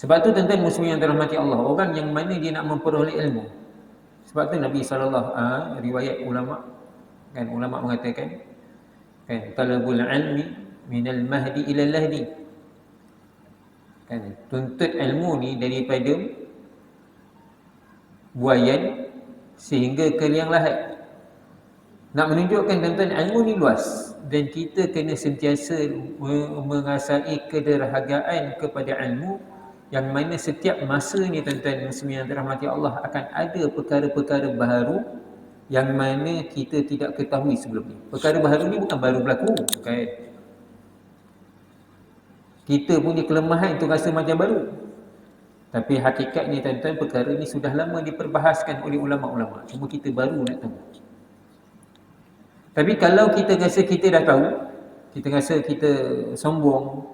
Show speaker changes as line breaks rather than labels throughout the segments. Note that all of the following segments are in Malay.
Sebab tu tuan-tuan muslimin yang dirahmati Allah, orang yang mana dia nak memperoleh ilmu. Sebab tu Nabi SAW, riwayat ulama, kan, ulama mengatakan, kan, talabul ilmi minal mahdi ila lahdi, kan, tuntut ilmu ni daripada buayan sehingga ke liang lahat. Nak menunjukkan tuan-tuan ilmu ni luas, dan kita kena sentiasa mengasai kederhagaan kepada ilmu, yang mana setiap masa ni tuan-tuan muslimin yang dirahmati Allah akan ada perkara-perkara baru yang mana kita tidak ketahui sebelum ni. Perkara baru ni bukan baru berlaku, kan? Kita punya kelemahan tu rasa macam baru, tapi hakikatnya tuan-tuan perkara ni sudah lama diperbahaskan oleh ulama-ulama, cuma kita baru nak tahu. Tapi kalau kita rasa kita dah tahu, kita rasa kita sombong,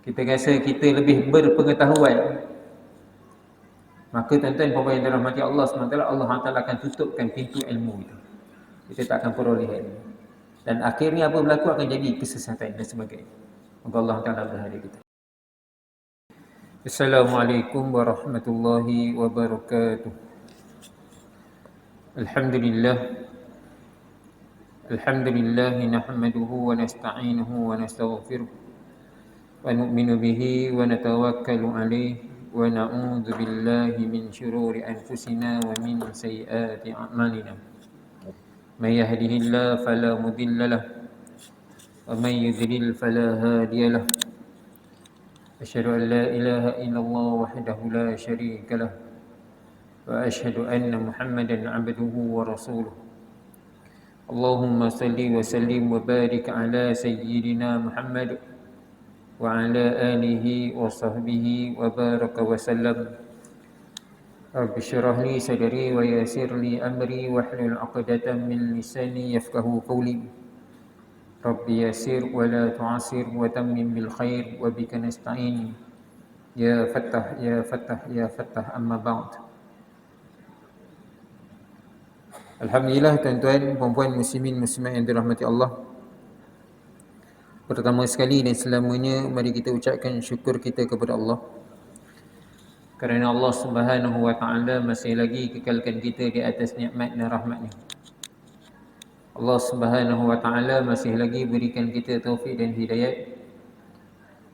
kita rasa kita lebih berpengetahuan, maka tuan-tuan puan-puan yang dirahmati Allah SWT, Allah Taala akan tutupkan pintu ilmu itu. Kita tak akan peroleh ilmu. Dan akhirnya apa berlaku, akan jadi kesesatan dan sebagainya. Moga Allah Taala berhadi kita. Assalamualaikum warahmatullahi wabarakatuh. Alhamdulillah. Alhamdulillah nahmaduhu wa nasta'inuhu wa nastaghfiruh wa nu'minu bihi wa natawakkalu alayhi wa na'udzu billahi min syururi anfusina wa min sayyiati a'malina. May yahdihillahu fala mudilla lahu wa may yudlil fala hadiya lahu. Asyhadu an la ilaha illallah wahdahu la syarika lahu wa asyhadu anna Muhammadan 'abduhu wa rasuluh. Allahumma salli wa sallim wa barik ala sayyidina Muhammad wa ala alihi wa sahbihi wa baraka wa sallam. Rabbi syrah li sadri wa yassir li amri wa hlul 'uqdatam min lisani yafqahu qawli. Rabbi yassir wa la tu'assir wa tammim bil khair wa bika nasta'in. Ya Fattah, ya Fattah, ya Fattah, amma ba'd. Alhamdulillah tuan-tuan, puan-puan muslimin muslimat yang dirahmati Allah. Pertama sekali dan selamanya, mari kita ucapkan syukur kita kepada Allah, kerana Allah Subhanahu wa taala masih lagi kekalkan kita di atas nikmat dan rahmat-Nya. Allah Subhanahu wa taala masih lagi berikan kita taufik dan hidayat,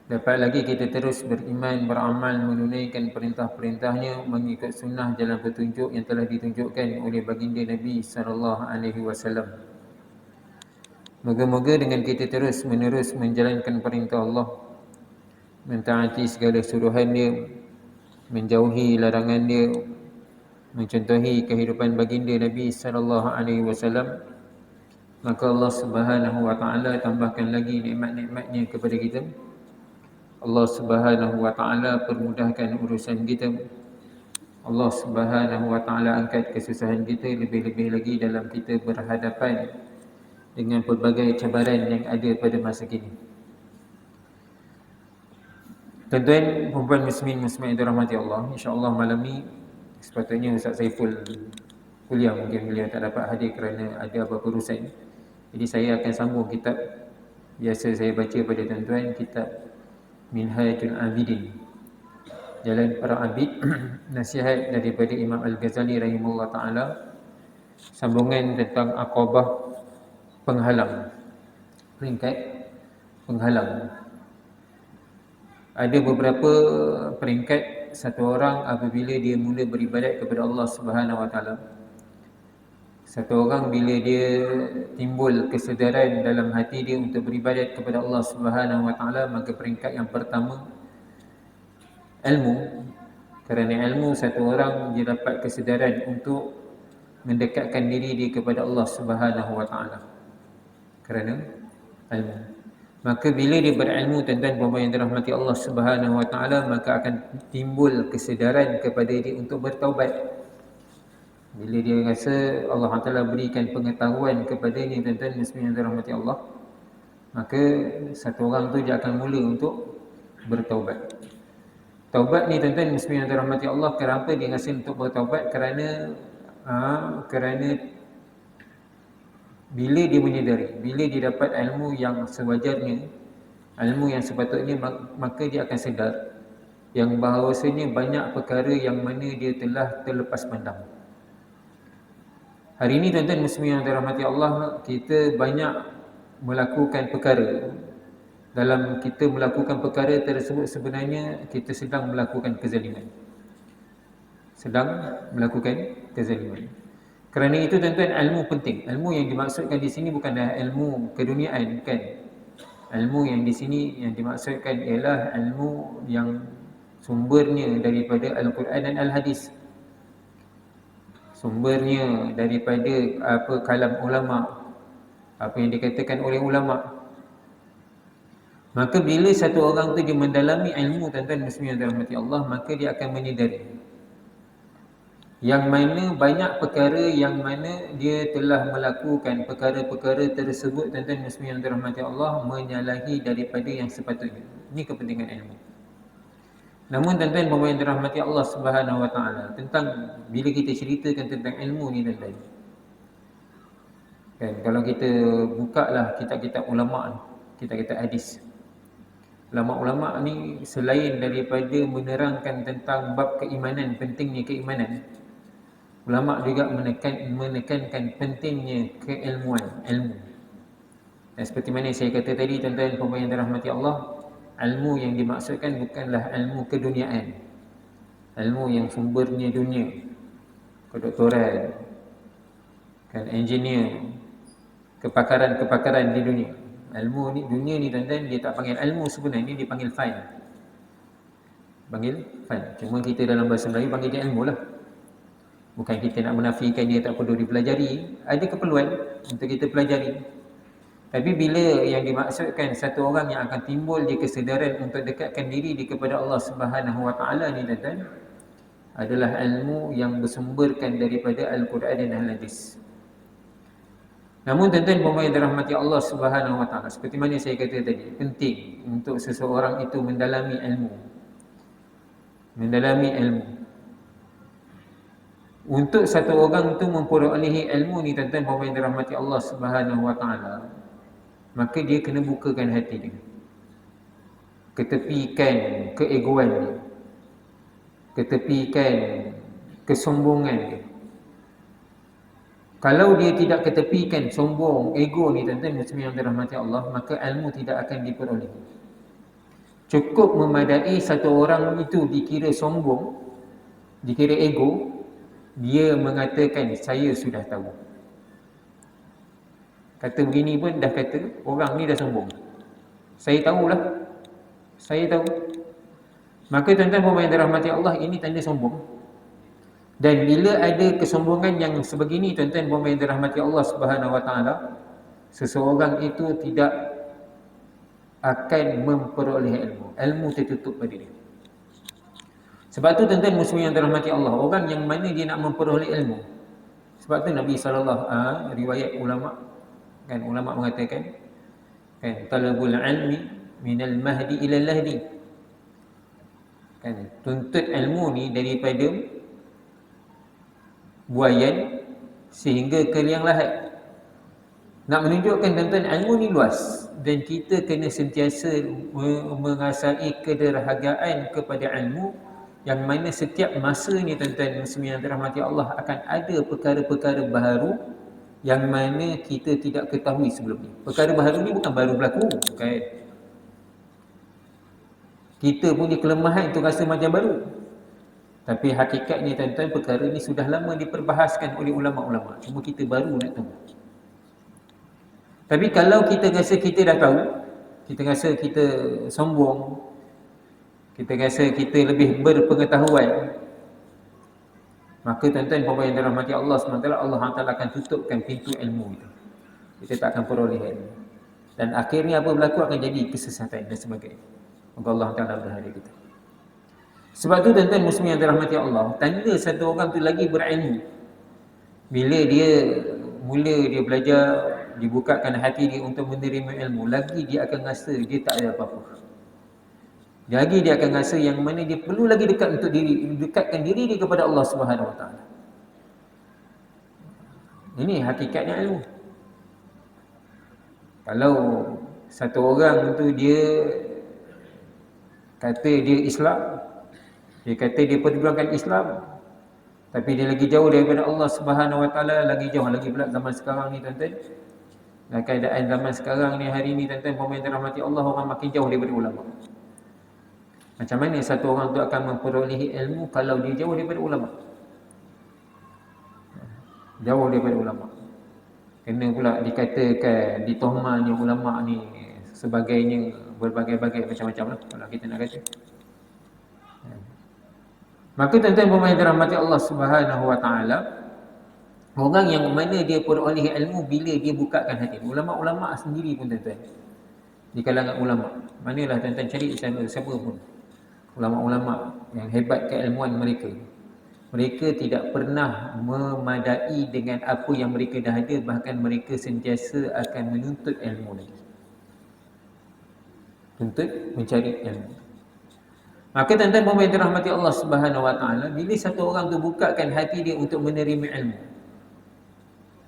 dapat lagi kita terus beriman, beramal, menunaikan perintah-perintahnya, mengikut sunnah jalan petunjuk yang telah ditunjukkan oleh baginda Nabi SAW. Moga-moga dengan kita terus menerus menjalankan perintah Allah, mentaati segala suruhan Dia, menjauhi larangan Dia, mencontohi kehidupan baginda Nabi SAW, maka Allah Subhanahu wa taala tambahkan lagi nikmat-nikmat-Nya kepada kita. Allah Subhanahu wa taala permudahkan urusan kita. Allah Subhanahu wa taala angkat kesusahan kita, lebih-lebih lagi dalam kita berhadapan dengan pelbagai cabaran yang ada pada masa kini. Tuan-tuan, puan-puan muslimin muslimat yang dirahmati Allah, insya-Allah malam ni sepatutnya Ustaz Saiful kuliah, mungkin beliau tak dapat hadir kerana ada beberapa urusan. Jadi saya akan sambung kitab biasa saya baca pada tuan-tuan, kitab Minhajul Abidin, Jalan Para Abid, nasihat daripada Imam Al-Ghazali rahimahullah ta'ala, sambungan tentang aqabah penghalang, peringkat penghalang. Ada beberapa peringkat satu orang apabila dia mula beribadat kepada Allah Subhanahu wa taala. Satu orang bila dia timbul kesedaran dalam hati dia untuk beribadat kepada Allah Subhanahu wa taala, maka peringkat yang pertama ilmu. Kerana ilmu, satu orang dia dapat kesedaran untuk mendekatkan diri dia kepada Allah Subhanahu wa taala. Kerana ilmu. Maka bila dia berilmu, tuan-tuan puan-puan yang dirahmati Allah Subhanahu wa taala, maka akan timbul kesedaran kepada dia untuk bertaubat. Bila dia rasa Allah Taala berikan pengetahuan kepadanya, tuan-tuan muslimin yang dirahmati Allah, maka satu orang tu dia akan mula untuk bertaubat. Taubat ni tuan-tuan muslimin yang dirahmati Allah, kenapa dia rasa untuk bertaubat? Kerana bila dia menyedari, bila dia dapat ilmu yang sewajarnya, ilmu yang sepatutnya, maka dia akan sedar yang bahawasanya banyak perkara yang mana dia telah terlepas pandang. Hari ini tuan-tuan muslimin yang dirahmati Allah, kita banyak melakukan perkara. Dalam kita melakukan perkara tersebut sebenarnya kita sedang melakukan kezaliman. Kerana itu tuan-tuan, ilmu penting. Ilmu yang dimaksudkan di sini bukanlah ilmu keduniaan, bukan. Ilmu yang di sini yang dimaksudkan ialah ilmu yang sumbernya daripada Al-Quran dan Al-Hadis. Sumbernya daripada kalam ulama, apa yang dikatakan oleh ulama. Maka bila satu orang tu dia mendalami ilmu, tuan-tuan muslimin yang dirahmati Allah, maka dia akan menyedari yang mana banyak perkara yang mana dia telah melakukan perkara-perkara tersebut, tuan-tuan muslimin yang dirahmati Allah, menyalahi daripada yang sepatutnya. Ini kepentingan ilmu. Namun tuan-tuan yang dirahmati Allah Subhanahu Wa Taala, tentang bila kita ceritakan tentang ilmu ni tuan-tuan, kan, kalau kita buka lah kitab-kitab ulama, kitab-kitab hadis, ulama-ulama ni selain daripada menerangkan tentang bab keimanan, pentingnya keimanan, ulama juga menekankan pentingnya keilmuan, ilmu. Dan seperti mana saya kata tadi, tuan-tuan yang dirahmati Allah, ilmu yang dimaksudkan bukanlah ilmu keduniaan, ilmu yang sumbernya dunia, kedoktoran, kan, engineer, kepakaran-kepakaran di dunia. Ilmu ni, dunia ni tuan-tuan, dia tak panggil ilmu sebenarnya, dia panggil fan. Cuma kita dalam bahasa Melayu panggil dia ilmu lah. Bukan kita nak menafikan dia tak perlu dipelajari. Ada keperluan untuk kita pelajari. Tapi bila yang dimaksudkan satu orang yang akan timbul dia kesedaran untuk dekatkan diri dia kepada Allah Subhanahu Wa Taala ni tuan-tuan, adalah ilmu yang bersumberkan daripada Al-Quran dan Al-Hadis. Namun tuan-tuan yang dirahmati Allah Subhanahu Wa Taala, seperti mana saya kata tadi, penting untuk seseorang itu mendalami ilmu. Untuk satu orang tu memperolehi ilmu ni tuan-tuan yang dirahmati Allah Subhanahu Wa Taala, maka dia kena bukakan hati dia, ketepikan keegoan dia, ketepikan kesombongan dia. Kalau dia tidak ketepikan sombong, ego ni tuan-tuan muslimin yang dirahmati Allah, maka ilmu tidak akan diperoleh. Cukup memadai satu orang itu dikira sombong, dikira ego, dia mengatakan saya sudah tahu. Kata begini pun dah kata orang ni dah sombong. Saya tahulah. Saya tahu. Maka tuan-tuan yang dirahmati Allah, ini tanda sombong. Dan bila ada kesombongan yang sebegini, tuan-tuan yang dirahmati Allah Subhanahu Wa Taala, seseorang itu tidak akan memperoleh ilmu. Ilmu tertutup pada dia. Sebab tu tuan-tuan muslimin yang dirahmati Allah, orang yang mana dia nak memperoleh ilmu. Sebab tu Nabi SAW, riwayat ulama, kan, ulama mengatakan, kan, talabul ilmi minal mahdi ilal lahdi. Kan, tuntut ilmu ni daripada buayan sehingga ke liang lahat. Nak menunjukkan tuan-tuan ilmu ni luas, dan kita kena sentiasa mengasai kederhagaan kepada ilmu, yang mana setiap masa ni tuan-tuan muslimin yang dirahmati Allah akan ada perkara-perkara baru yang mana kita tidak ketahui sebelum ni. Perkara baru ni bukan baru berlaku, kan? Kita punya kelemahan tu rasa macam baru, tapi hakikatnya tuan-tuan perkara ni sudah lama diperbahaskan oleh ulama-ulama, cuma kita baru nak tahu. Tapi kalau kita rasa kita dah tahu, kita rasa kita sombong, kita rasa kita lebih berpengetahuan, maka tuan-tuan yang dirahmati Allah SWT, Allah Taala akan tutupkan pintu ilmu itu. Kita tak akan peroleh ilmu. Dan akhirnya apa berlaku, akan jadi kesesatan dan sebagainya. Moga Allah Taala berhati kita. Sebab tu tuan-tuan muslimin yang dirahmati Allah, tanda satu orang tu lagi berilmu bila dia mula dia belajar, dibukakan hati dia untuk menerima ilmu, lagi dia akan rasa dia tak ada apa-apa. Lagi dia akan rasa yang mana dia perlu lagi dekatkan diri dia kepada Allah Subhanahu Wa Taala. Ini hakikatnya ilmu. Kalau satu orang tu dia kata dia Islam, Dia kata dia perjuangkan Islam, tapi dia lagi jauh daripada Allah Subhanahu Wa Taala, lagi jauh lagi pula zaman sekarang ni tuan-tuan. Dan keadaan zaman sekarang ni, hari ni tuan-tuan, pemerintah rahmati Allah, orang makin jauh daripada ulama. Macam mana satu orang tu akan memperolehi ilmu kalau dia jauh daripada ulama? Jauh daripada ulama. Kena pula dikatakan, ditohmahnya ulama ni sebagainya, berbagai-bagai macam-macam lah kalau kita nak kata. Maka tuan-tuan pemain dirahmati Allah Subhanahu Wa Taala, orang yang mana dia peroleh ilmu bila dia bukakan hati. Ulama-ulama sendiri pun tuan-tuan, di kalangan ulama, manalah tuan-tuan cari siapa pun ulama-ulama yang hebat keilmuan mereka, mereka tidak pernah memadai dengan apa yang mereka dah ada, bahkan mereka sentiasa akan menuntut ilmu lagi, tuntut mencari ilmu. Maka tuan-tuan pemirsa rahmati Allah Subhanahu Wa Taala, bila satu orang tu bukakan hati dia untuk menerima ilmu,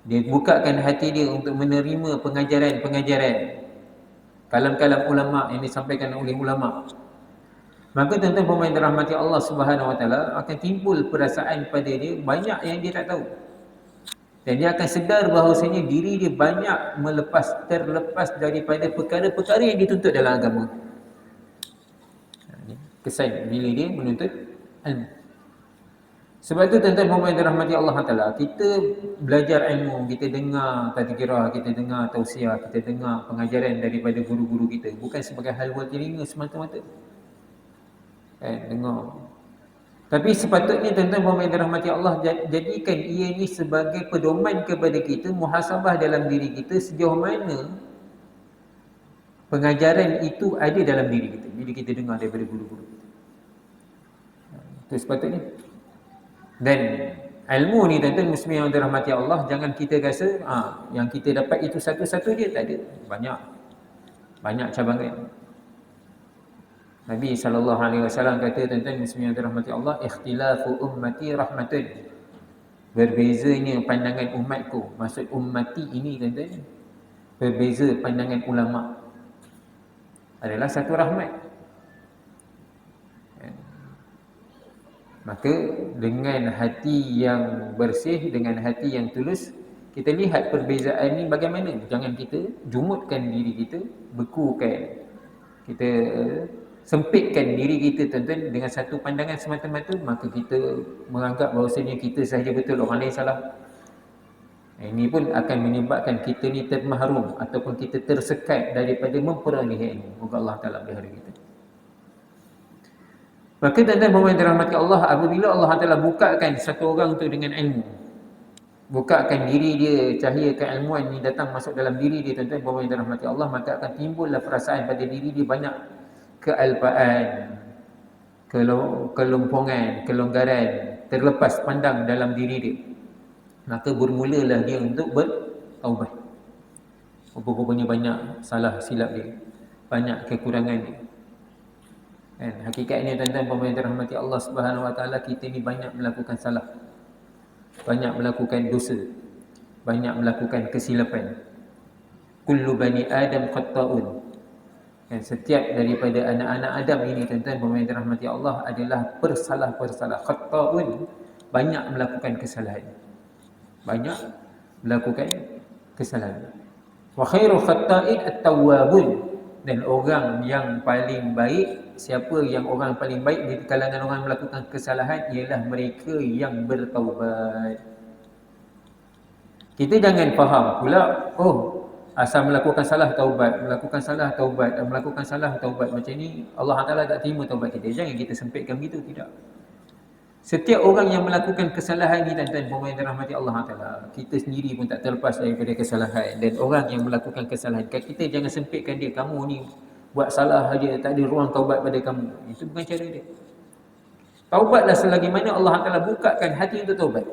dia bukakan hati dia untuk menerima pengajaran-pengajaran, kalam-kalam ulama yang disampaikan oleh ulama, maka tuan-tuan pemirsa rahmati Allah Subhanahu Wa Taala akan timbul perasaan pada dia banyak yang dia tak tahu. Dan dia akan sedar bahawasanya diri dia banyak terlepas daripada perkara-perkara yang dituntut dalam agama. Kesan bila dia menuntut ilmu. Sebab tu tuan-tuan pemirsa rahmati Allah Taala, kita belajar ilmu, kita dengar tazkirah, kita dengar tausiah, kita dengar pengajaran daripada guru-guru kita, bukan sebagai hal buat telinga semata-mata. Dengar. Tapi sepatutnya tuan-tuan pemirsa rahmati Allah, jadikan ia ni sebagai pedoman kepada kita, muhasabah dalam diri kita, sejauh mana pengajaran itu ada dalam diri kita bila kita dengar daripada guru-guru kita. Itu sepatutnya. Dan ilmu ni tuan-tuan muslimin yang dirahmati Allah, jangan kita rasa yang kita dapat itu satu-satu dia, tak ada. Banyak cabangan. Nabi SAW kata, tuan-tuan muslimin yang dirahmati Allah, ikhtilafu ummati rahmatun. Berbezanya pandangan umatku. Maksud ummati ini tuan-tuan, berbeza pandangan ulama, adalah satu rahmat. Maka dengan hati yang bersih, dengan hati yang tulus, kita lihat perbezaan ni bagaimana. Jangan kita jumutkan diri kita, bekukan, kita sempitkan diri kita tuan-tuan dengan satu pandangan semata-mata, maka kita menganggap bahawasanya kita sahaja betul, orang lain salah. Ini pun akan menyebabkan kita ni termahrum ataupun kita tersekat daripada memperoleh ilmu. Moga Allah Ta'ala pelihara kita. Maka tuan-tuan pemirsa dirahmati Allah, apabila Allah Ta'ala bukakan satu orang tu dengan ilmu, bukakan diri dia, cahaya keilmuan ni datang masuk dalam diri dia, tuan-tuan pemirsa dirahmati Allah, maka akan timbullah perasaan pada diri dia banyak kealpaan, kelompongan, kelonggaran, terlepas pandang dalam diri dia. Maka bermulalah dia untuk bertaubat. Rupa-rupanya banyak salah silap dia, banyak kekurangan dia. Hakikatnya tuan-tuan pemirsa rahmati Allah Subhanahu Wa Taala, kita ni banyak melakukan salah, banyak melakukan dosa, banyak melakukan kesilapan. Kullu bani Adam khata'un. Setiap daripada anak-anak Adam ini tuan-tuan pemirsa rahmati Allah adalah bersalah. Khata'un, banyak melakukan kesalahan. Banyak melakukan kesalahan. Wa khairu khata'in at-tawwabun. Dan orang yang paling baik, siapa yang orang paling baik di kalangan orang melakukan kesalahan, ialah mereka yang bertaubat. Kita jangan faham pula, asal melakukan salah taubat, melakukan salah taubat, melakukan salah taubat macam ni, Allah Ta'ala tak terima taubat kita. Jangan kita sempitkan begitu, tidak. Setiap orang yang melakukan kesalahan ni tuan-tuan pemirsa rahmati Allah Ta'ala, kita sendiri pun tak terlepas daripada kesalahan. Dan orang yang melakukan kesalahan, kita jangan sempitkan dia, kamu ni buat salah saja, tak ada ruang taubat pada kamu. Itu bukan cara dia. Taubatlah selagi mana Allah Ta'ala bukakan hati untuk taubat.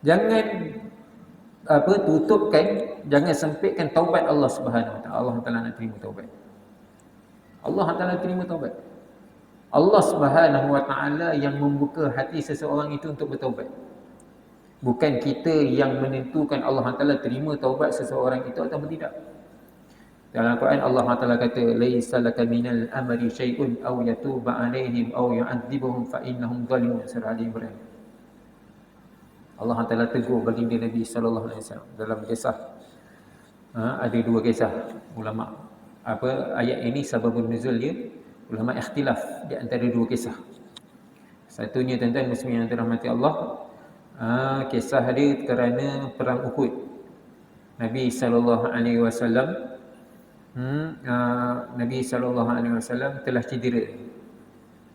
Jangan tutupkan, jangan sempitkan taubat Allah Subhanahu Wa Ta'ala. Allah Ta'ala nak terima taubat. Allah Ta'ala terima taubat. Allah Subhanahu Wa Ta'ala yang membuka hati seseorang itu untuk bertaubat. Bukan kita yang menentukan Allah Ta'ala terima taubat seseorang itu atau tidak. Dalam Al-Quran Allah Taala kata laisa laka minal amri syai'un aw yatuba 'alaihim aw yu'adzibuhum fa innahum zalimun, surah Ali Imran. Allah Taala tegur baginda Nabi sallallahu alaihi wasallam dalam kisah, ada dua kisah ulama. Ayat ini sababun nuzul dia, ulama ikhtilaf di antara dua kisah. Satunya tuan-tuan muslimin yang dirahmati Allah, kisah dia kerana perang Uhud. Nabi sallallahu alaihi wasallam Nabi sallallahu alaihi wasallam telah cedera,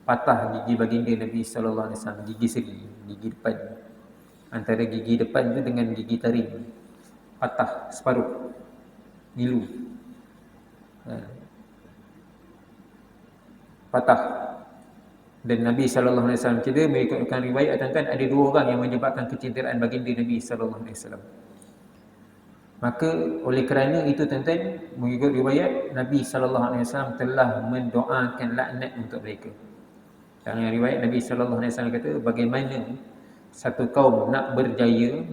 patah gigi baginda Nabi sallallahu alaihi wasallam, gigi seri, gigi depan. Antara gigi depan tu dengan gigi taring patah separuh, ngilu. Patah. Dan Nabi sallallahu alaihi wasallam cedera, mengikutkan riwayat tuan-tuan ada dua orang yang menyebabkan kecederaan baginda Nabi sallallahu alaihi wasallam. Maka oleh kerana itu tuan-tuan, mengikut riwayat Nabi sallallahu alaihi wasallam telah mendoakan laknat untuk mereka. Dalam riwayat Nabi sallallahu alaihi wasallam kata, bagaimana satu kaum nak berjaya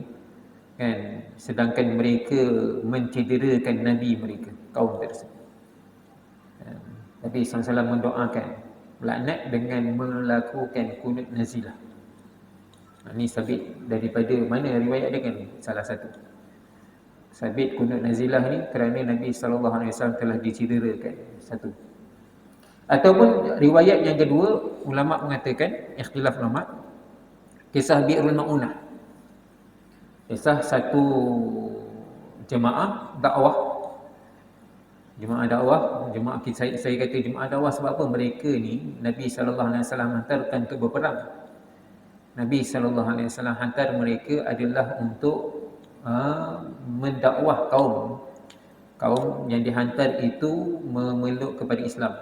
kan, sedangkan mereka mencederakan nabi mereka, kaum tersebut. Nabi SAW mendoakan laknat dengan melakukan kunut nazilah. Ini sabit daripada mana riwayat dia kan? Salah satu sabit kunut nazilah ni kerana Nabi SAW telah dicederakan. Satu. Ataupun riwayat yang kedua, ulama mengatakan, ikhtilaf ulama, kisah Bi'rul Ma'unah. Kisah satu jemaah dakwah. Jemaah saya kata jemaah dakwah sebab apa? Mereka ni Nabi SAW hantarkan untuk berperang. Nabi SAW hantar mereka adalah untuk mendakwah kaum yang dihantar itu memeluk kepada Islam.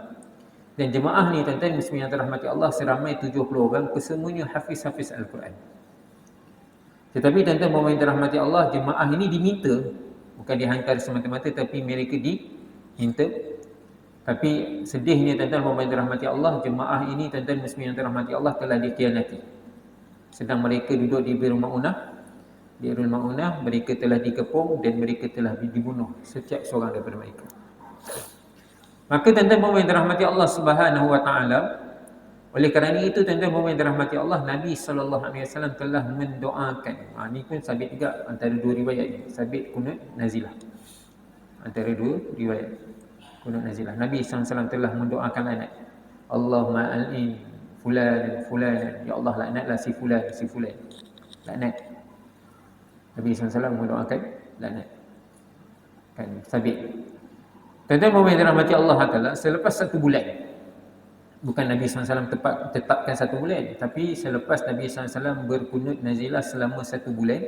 Dan jemaah ni tuan-tuan muslimin yang dirahmati Allah seramai 70 orang, kesemuanya hafiz Al-Quran. Tetapi tuan-tuan muslimin yang dirahmati Allah, jemaah ini diminta, bukan dihantar semata-mata, tapi mereka diminta. Tapi sedihnya tuan-tuan muslimin yang dirahmati Allah, jemaah ini tuan-tuan muslimin yang dirahmati Allah telah dikhianati. Sedang mereka duduk di Bi'rul Ma'unah, mereka telah dikepung dan mereka telah dibunuh setiap seorang daripada mereka. Maka tuan-tuan muslimin dirahmati Allah Subhanahu wa taala, oleh kerana itu tuan-tuan muslimin dirahmati Allah, Nabi sallallahu alaihi wasallam telah mendoakan. Ini pun sabit juga antara dua riwayat ni, sabit kunut nazilah. Antara dua riwayat kunut nazilah. Nabi sallallahu alaihi wasallam telah mendoakan laknat. Allahumma al'in fulan, ya Allah laknatlah si fulan. Laknat. Nabi sallallahu alaihi wasallam mendoakan laknat. Kan sabit. Tuan-tuan muslimin dirahmati Allah Taala, selepas 1 bulan, bukan Nabi SAW tetapkan 1 bulan, tapi selepas Nabi SAW berkunut nazilah selama 1 bulan,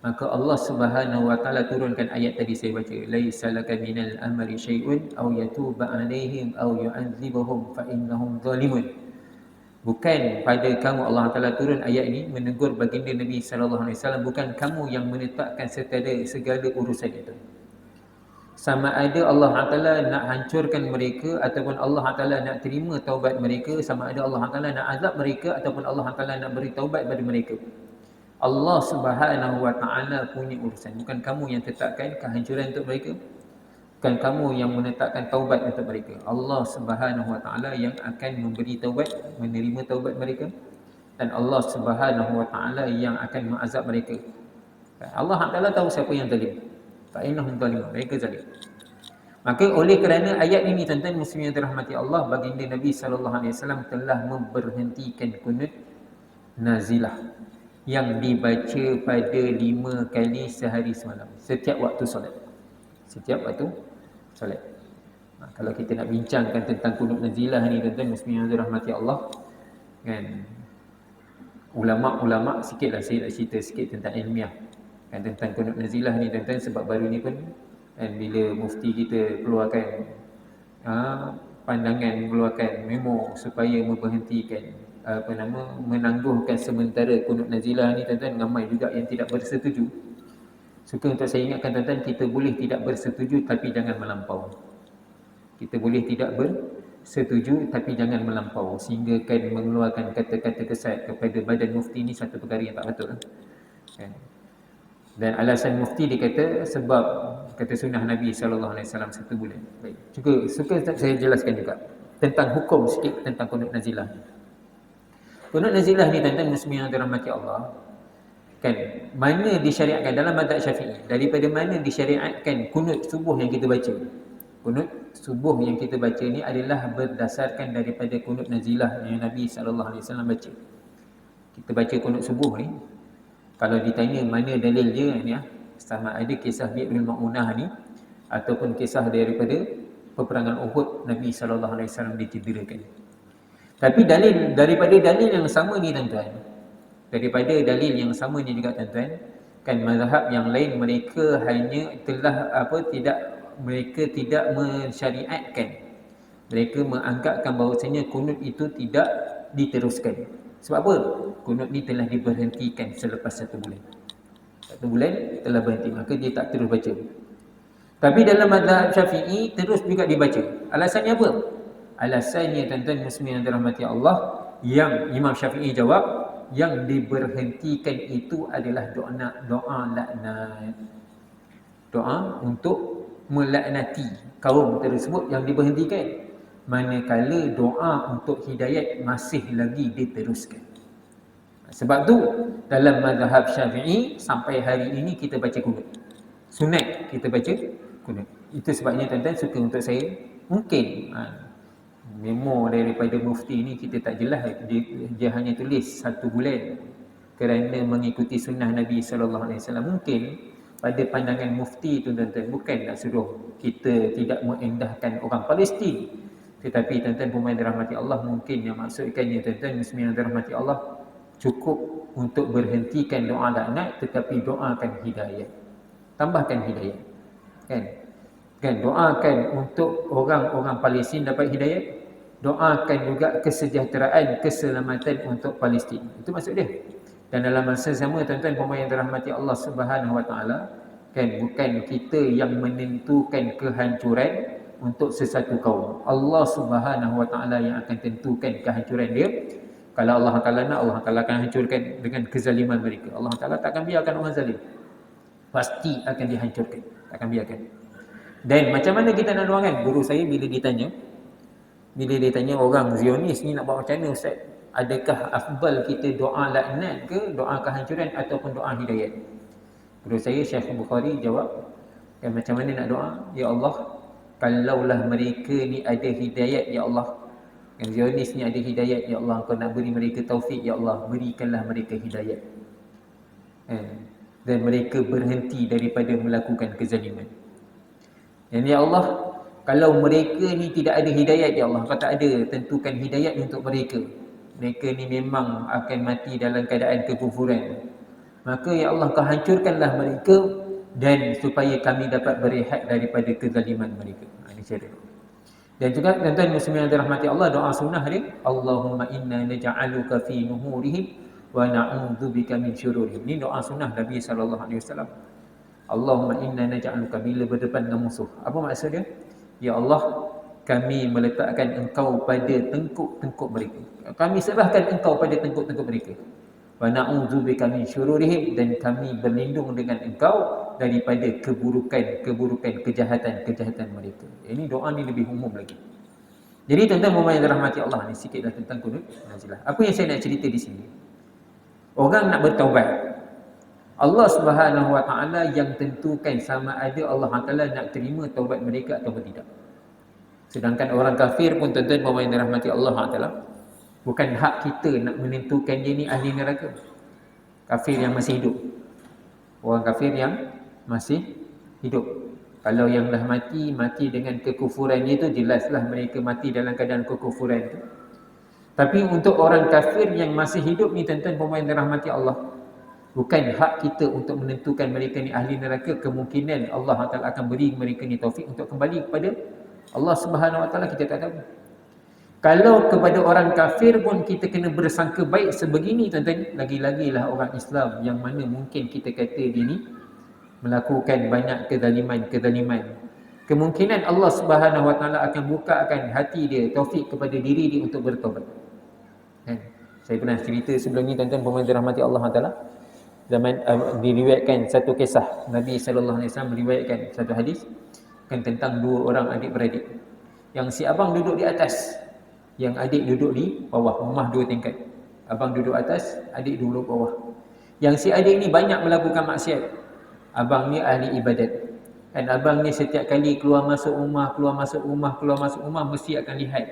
maka Allah Subhanahu wa taala turunkan ayat tadi saya baca, laisa laka minal amri syai'un aw yatuba 'alaihim aw yu'adzibuhum fa innahum zalimun. Bukan pada kamu, Allah Taala turun ayat ini menegur baginda Nabi sallallahu alaihi wasallam, bukan kamu yang menetapkan segala urusan itu. Sama ada Allah Ta'ala nak hancurkan mereka ataupun Allah Ta'ala nak terima taubat mereka, sama ada Allah Ta'ala nak azab mereka ataupun Allah Ta'ala nak beri taubat pada mereka. Allah Subhanahu wa taala punya urusan, bukan kamu yang tetapkan kehancuran untuk mereka, bukan kamu yang menetapkan taubat untuk mereka. Allah Subhanahu wa taala yang akan memberi taubat, menerima taubat mereka, dan Allah Subhanahu wa taala yang akan mengazab mereka. Allah Ta'ala tahu siapa yang zalim. Fa'innahum zalimun, mereka zalim. Maka oleh kerana ayat ini tuan-tuan muslimin yang dirahmati Allah, baginda Nabi sallallahu alaihi wasallam telah memberhentikan kunut nazilah yang dibaca pada 5 kali sehari semalam setiap waktu solat. Kalau kita nak bincangkan tentang kunut nazilah ni tuan-tuan muslimin yang dirahmati Allah, kan, ulama-ulama sikitlah saya nak cerita sikit tentang ilmiah kan, tentang kunut nazilah ni tuan-tuan, sebab baru ni pun kan, bila mufti kita keluarkan pandangan, keluarkan memo supaya memberhentikan menangguhkan sementara kunut nazilah ni tuan-tuan, ramai juga yang tidak bersetuju. Suka untuk saya ingatkan tuan-tuan, kita boleh tidak bersetuju tapi jangan melampau. Kita boleh tidak bersetuju tapi jangan melampau, sehingga kan mengeluarkan kata-kata kesat kepada badan mufti ni satu perkara yang tak patut kan. Dan alasan mufti dia kata sebab kata sunnah Nabi SAW 1 bulan. Baik. Suka saya jelaskan juga tentang hukum sikit tentang kunut nazilah. Kunut nazilah ni tuan-tuan muslimin yang dirahmati Allah, kan, mana disyariatkan dalam mazhab Syafi'i, daripada mana disyariatkan kunut subuh yang kita baca. Kunut subuh yang kita baca ni adalah berdasarkan daripada kunut nazilah yang Nabi SAW baca. Kita baca kunut subuh ni, kalau ditanya mana dalil dia ni, sama ada kisah Bi'rul Ma'unah ni ataupun kisah daripada peperangan Uhud, Nabi SAW dicederakan. Tapi dalil daripada dalil yang sama ni tuan-tuan, daripada dalil yang sama ni juga tuan-tuan, kan mazhab yang lain mereka hanya telah mereka tidak mensyariatkan. Mereka menganggapkan bahawasanya kunut itu tidak diteruskan. Sebab apa? Kunut ni telah diberhentikan selepas 1 bulan. 1 bulan telah berhenti, maka dia tak terus baca. Tapi dalam mazhab Syafi'i terus juga dibaca. Alasannya apa? Alasannya tuan-tuan muslimin yang dirahmati Allah, yang Imam Syafi'i jawab, yang diberhentikan itu adalah doa laknat. Doa untuk melaknati kaum tersebut yang diberhentikan. Manakala doa untuk hidayat masih lagi diteruskan. Sebab tu dalam mazhab Syafi'i sampai hari ini kita baca kunut. Sunat kita baca kunut. Itu sebabnya tuan-tuan suka untuk saya, mungkin memo daripada mufti ni kita tak jelas, dia hanya tulis 1 bulan kerana mengikuti sunnah Nabi SAW. Mungkin pada pandangan mufti tu tuan-tuan, bukan nak suruh kita tidak mengindahkan orang Palestin, tetapi tuan-tuan pemain dirahmati Allah, mungkin yang maksudkannya tuan-tuan muslimin yang dirahmati Allah, cukup untuk berhentikan doa laknat tetapi doakan hidayah, tambahkan hidayah, kan doakan untuk orang-orang Palestin dapat hidayah, doakan juga kesejahteraan, keselamatan untuk Palestin. Itu maksud dia. Dan dalam masa sama tuan-tuan pemain yang dirahmati Allah Subhanahu Wa Taala, kan, bukan kita yang menentukan kehancuran untuk sesuatu kaum. Allah Subhanahu Wa Taala yang akan tentukan kehancuran dia. Kalau Allah Taala nak, Allah Taala akan hancurkan dengan kezaliman mereka. Allah Taala tak akan biarkan orang zalim. Pasti akan dihancurkan, tak akan biarkan. Dan macam mana kita nak doakan? Guru saya bila ditanya orang Zionis ni nak buat macam mana Ustaz? Adakah afdal kita doa laknat ke doa kehancuran ataupun doa hidayat? Guru saya Syekh Bukhari jawab, kan, macam mana nak doa? Ya Allah, kalaulah mereka ni ada hidayat, ya Allah, yang Zionis ni ada hidayat, ya Allah, Kau nak beri mereka taufik, ya Allah, berikanlah mereka hidayat, dan mereka berhenti daripada melakukan kezaliman. Dan ya Allah, kalau mereka ni tidak ada hidayat, ya Allah, Kau tak ada tentukan hidayat untuk mereka, mereka ni memang akan mati dalam keadaan kekufuran, maka ya Allah, Kau hancurkanlah mereka dan supaya kami dapat berehat daripada kezaliman mereka. Ini cara. Dan juga tuan-tuan muslimin yang dirahmati Allah, doa sunnah dia, Allahumma inna naj'aluka fi nuhurihim wa na'udzubika min syururihim. Ini doa sunnah Nabi SAW. Allahumma inna naj'aluka, bila berdepan dengan musuh. Apa maksud dia? Ya Allah, kami meletakkan Engkau pada tengkuk-tengkuk mereka. Kami serahkan Engkau pada tengkuk-tengkuk mereka. Wa na'udzubika min syururihim, dan kami berlindung dengan Engkau daripada keburukan, kejahatan mereka. Ini doa ni lebih umum lagi. Jadi tuan-tuan yang dirahmati Allah, ni sikitlah tentang kunut nazilah. Apa yang saya nak cerita di sini? Orang nak bertaubat, Allah Subhanahu Wa Taala yang tentukan sama ada Allah Taala nak terima taubat mereka atau tidak. Sedangkan orang kafir pun tuan-tuan yang dirahmati Allah Taala, bukan hak kita nak menentukan dia ni ahli neraka. Kafir yang masih hidup, orang kafir yang masih hidup. Kalau yang dah mati dengan kekufuran dia tu, jelaslah mereka mati dalam keadaan kekufuran tu. Tapi untuk orang kafir yang masih hidup ni tuan-tuan pemain dirahmati Allah, bukan hak kita untuk menentukan mereka ni ahli neraka. Kemungkinan Allah Taala akan beri mereka ni taufik untuk kembali kepada Allah Subhanahu Wa Taala, kita tak tahu. Kalau kepada orang kafir pun kita kena bersangka baik sebegini tuan-tuan, lagi-lagilah orang Islam yang mana mungkin kita kata dia ni melakukan banyak kezaliman. Kemungkinan Allah Subhanahu Wa Taala akan bukakan hati dia, taufik kepada diri dia untuk bertaubat. Saya pernah cerita sebelum ni tuan-tuan pemain dirahmati Allah Taala. zaman diriwayatkan satu kisah Nabi sallallahu alaihi wasallam meriwayatkan satu hadis tentang dua orang adik-beradik. Yang si abang duduk di atas, yang adik duduk di bawah, rumah dua tingkat. Abang duduk atas, adik duduk bawah. Yang si adik ni banyak melakukan maksiat. Abang ni ahli ibadat. Dan abang ni setiap kali keluar masuk rumah mesti akan lihat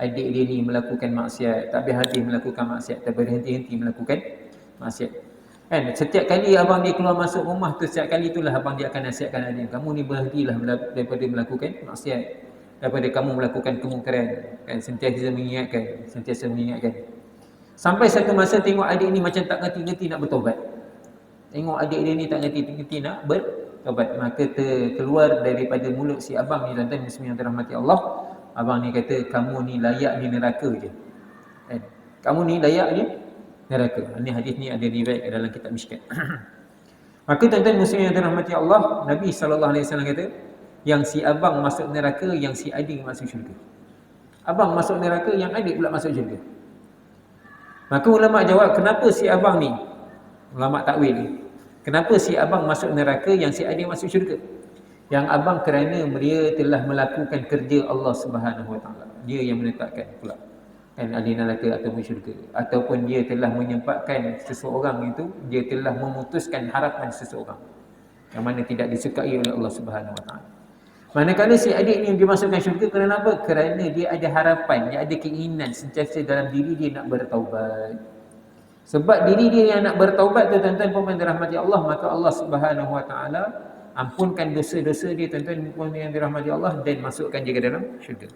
adik dia ni melakukan maksiat, tak habis melakukan maksiat, tak berhenti-henti melakukan maksiat. Kan setiap kali abang dia keluar masuk rumah tu, setiap kali itulah abang dia akan nasihatkan adik, kamu ni berhentilah daripada melakukan maksiat, daripada kamu melakukan kemungkaran. Kan sentiasa mengingatkan. Sampai satu masa tengok adik ni macam tak ngerti-ngerti nak bertaubat. Tengok adik dia ni tak ngerti-ngerti nak bertaubat. Maka keluar daripada mulut si abang ni, tuan-tuan muslimin yang dirahmati Allah, abang ni kata, kamu ni layak di neraka je. Kan? Kamu ni layak di neraka. Ini hadis ni ada riwayat dalam kitab Mishkat. Maka tuan-tuan muslimin yang dirahmati Allah, Nabi SAW kata, yang si abang masuk neraka, yang si adik masuk syurga. Abang masuk neraka, yang adik pula masuk syurga. Maka ulama jawab, kenapa si abang ni, ulama takwil ni, kenapa si abang masuk neraka, yang si adik masuk syurga? Yang abang kerana dia telah melakukan kerja Allah Subhanahu Wa Taala. Dia yang menetapkan pula kan ahli neraka ataupun syurga, ataupun dia telah menyempatkan seseorang itu, dia telah memutuskan harapan seseorang yang mana tidak disukai oleh Allah Subhanahu Wa Taala. Manakala si adik ni dimasukkan syurga, kerana apa? Kerana dia ada harapan, dia ada keinginan sentiasa dalam diri dia nak bertaubat. Sebab diri dia yang nak bertaubat tu, tuan-tuan puan dirahmati Allah, maka Allah Subhanahu Wa Taala ampunkan dosa-dosa dia, tuan-tuan puan yang dirahmati Allah, dan masukkan dia ke dalam syurga.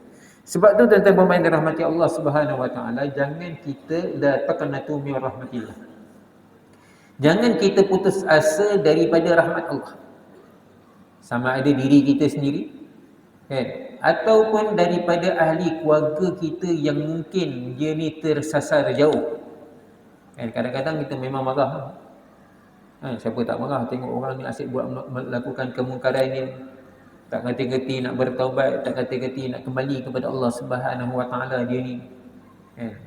Sebab tu tuan-tuan puan yang dirahmati Allah Subhanahu Wa Taala, jangan kita la taqnatu min rahmatillah. Jangan kita putus asa daripada rahmat Allah. Sama ada diri kita sendiri, kan, ataupun daripada ahli keluarga kita yang mungkin dia ni tersasar jauh. Kan, kadang-kadang kita memang marah. Kan, siapa tak marah tengok orang ni asyik buat melakukan kemungkaran ni, tak ngerti-ngerti nak bertaubat, tak ngerti-ngerti nak kembali kepada Allah Subhanahu Wa Taala dia ni. Kan.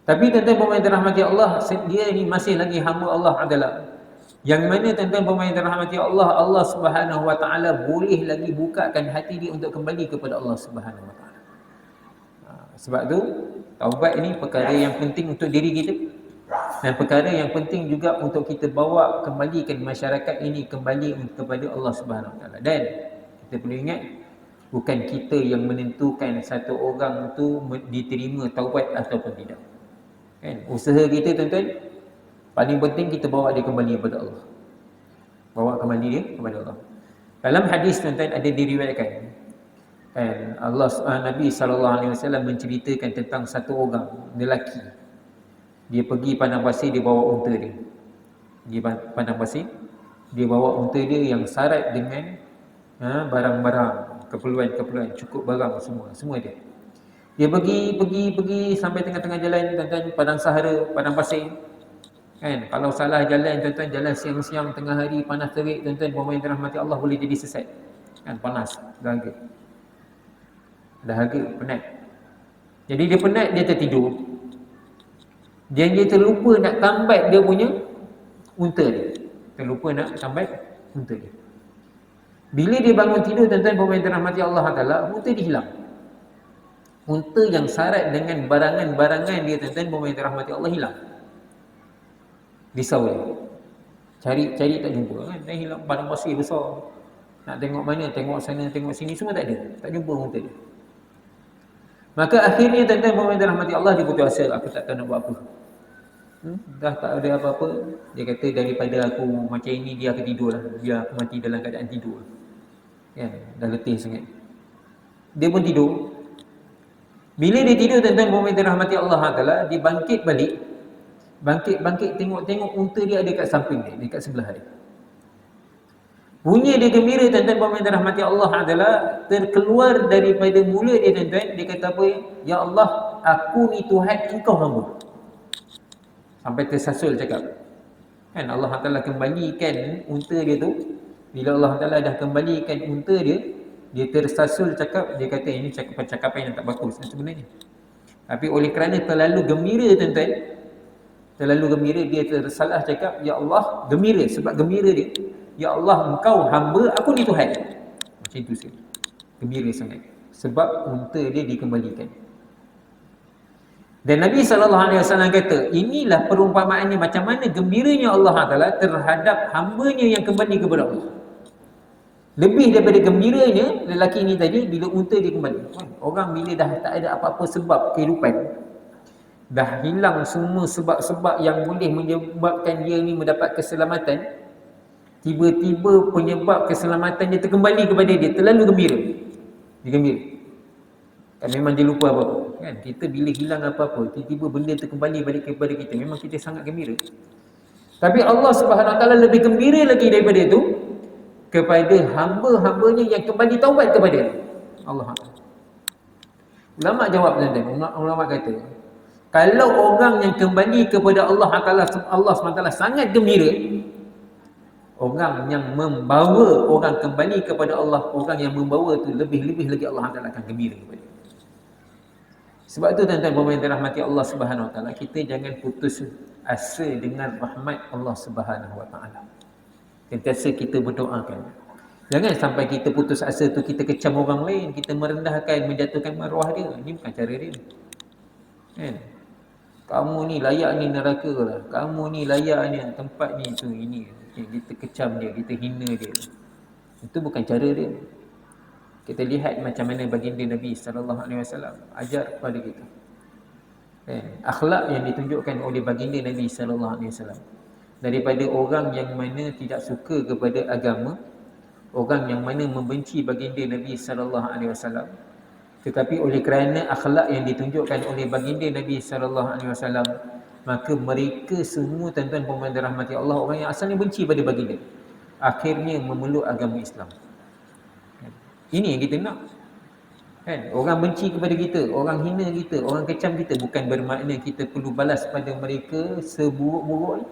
Tapi tuan-tuan pemain dirahmati Allah, dia ni masih lagi hamba Allah adalah yang mana tuan-tuan pemain dirahmati Allah, Allah Subhanahu Wa Taala boleh lagi bukakan hati dia untuk kembali kepada Allah Subhanahu Wa Taala. Sebab tu taubat ni perkara yang penting untuk diri kita, dan perkara yang penting juga untuk kita bawa kembalikan masyarakat ini kembali kepada Allah Subhanahu Wa Taala. Dan kita perlu ingat, bukan kita yang menentukan satu orang tu diterima taubat ataupun tidak. Kan? Usaha kita tuan-tuan, paling penting kita bawa dia kembali kepada Allah. Bawa kembali dia kepada Allah. Dalam hadis tuan-tuan ada diriwayatkan, kan, Nabi SAW menceritakan tentang satu orang lelaki. Dia pergi padang pasir, dia bawa unta dia. Di padang pasir, dia bawa unta dia yang syarat dengan barang-barang, keperluan, cukup barang semua dia. Dia pergi sampai tengah-tengah jalan, tuan-tuan, padang sahara, padang pasir. Kan, kalau salah jalan, tuan-tuan, jalan siang-siang tengah hari panas terik, tuan-tuan, pemain dirahmati Allah, boleh jadi sesat. Kan, panas, dahaga, penat. Jadi dia penat, dia tertidur. Dia terlupa nak tambat dia punya unta dia. Bila dia bangun tidur, tuan-tuan, pemain dirahmati Allah Taala, unta dia hilang. Unta yang syarat dengan barangan-barangan dia, tuan-tuan, pemain dirahmati Allah, hilang. Risau dia. Cari tak jumpa, kan? Dah hilang padang pasir besar. Nak tengok mana, tengok sana, tengok sini, semua tak ada. Tak jumpa unta dia. Maka akhirnya tuan-tuan pemain dirahmati Allah, dia putus asa, aku tak tahu nak buat apa. Dah tak ada apa-apa. Dia kata, daripada aku macam ini, dia akan tidur lah. Biar aku mati dalam keadaan tidur. Kan? Dah letih sangat. Dia pun tidur. Bila dia tidur, tuan-tuan pemain dirahmati Allah Taala, dia bangkit balik. Bangkit tengok unta dia ada kat samping dia, dekat sebelah dia. Bunyi dia gembira, tuan-tuan pemain dirahmati Allah adalah terkeluar daripada mulut dia, tuan-tuan. Dia kata apa? Ya Allah, aku ni Tuhan, engkau hamba. Sampai tersasul cakap. Kan Allah Taala kembalikan unta dia tu. Bila Allah Taala dah kembalikan unta dia, dia tersasul cakap, dia kata ini cakapan yang tak bagus sebenarnya. Tapi oleh kerana terlalu gembira, tuan-tuan, Terlalu gembira, dia tersalah cakap, ya Allah, gembira. Sebab gembira dia, ya Allah, engkau hamba, aku ni Tuhan. Macam itu sih. Gembira sangat. Sebab unta dia dikembalikan. Dan Nabi SAW kata, inilah perumpamaannya macam mana gembiranya Allah Ta'ala terhadap hambanya yang kembali kepada Allah. Lebih daripada gembiranya lelaki ini tadi bila unta dia kembali. Orang bila dah tak ada apa-apa sebab kehidupan, dah hilang semua sebab-sebab yang boleh menyebabkan dia ni mendapat keselamatan, tiba-tiba penyebab keselamatan dia terkembali kepada dia, terlalu gembira. Dia gembira. Kan memang dia lupa apa-apa. Kan? Kita bila hilang apa-apa, tiba-tiba benda terkembali balik kepada kita, memang kita sangat gembira. Tapi Allah Subhanahu Wa Taala lebih gembira lagi daripada itu kepada hamba-hambanya yang kembali taubat kepada dia. Allah. Ulama jawab tuan-tuan. Ulama kata, kalau orang yang kembali kepada Allah Taala, Allah SWT sangat gembira, orang yang membawa orang kembali kepada Allah, orang yang membawa tu lebih-lebih lagi Allah Taala akan gembira kepada dia. Sebab tu tuan-tuan puan-puan yang dirahmati Allah Subhanahu Wa Taala, kita jangan putus asa dengan rahmat Allah Subhanahu Wa Taala. Sentiasa kita berdoakan. Jangan sampai kita putus asa tu kita kecam orang lain, kita merendahkan, menjatuhkan maruah dia. Ini bukan cara dia. Kan? Kamu ni layak ni neraka lah. Kamu ni layak ni tempat ni tu ini. Kita kecam dia, kita hina dia. Itu bukan cara dia. Kita lihat macam mana baginda Nabi SAW ajar kepada kita. Akhlak yang ditunjukkan oleh baginda Nabi SAW. Daripada orang yang mana tidak suka kepada agama, orang yang mana membenci baginda Nabi SAW, tetapi oleh kerana akhlak yang ditunjukkan oleh baginda Nabi SAW, maka mereka semua tuan-tuan puan-puan dirahmati Allah, orang yang asalnya benci pada baginda, akhirnya memeluk agama Islam. Ini yang kita nak. Kan? Orang benci kepada kita, orang hina kita, orang kecam kita, bukan bermakna kita perlu balas pada mereka seburuk-buruk.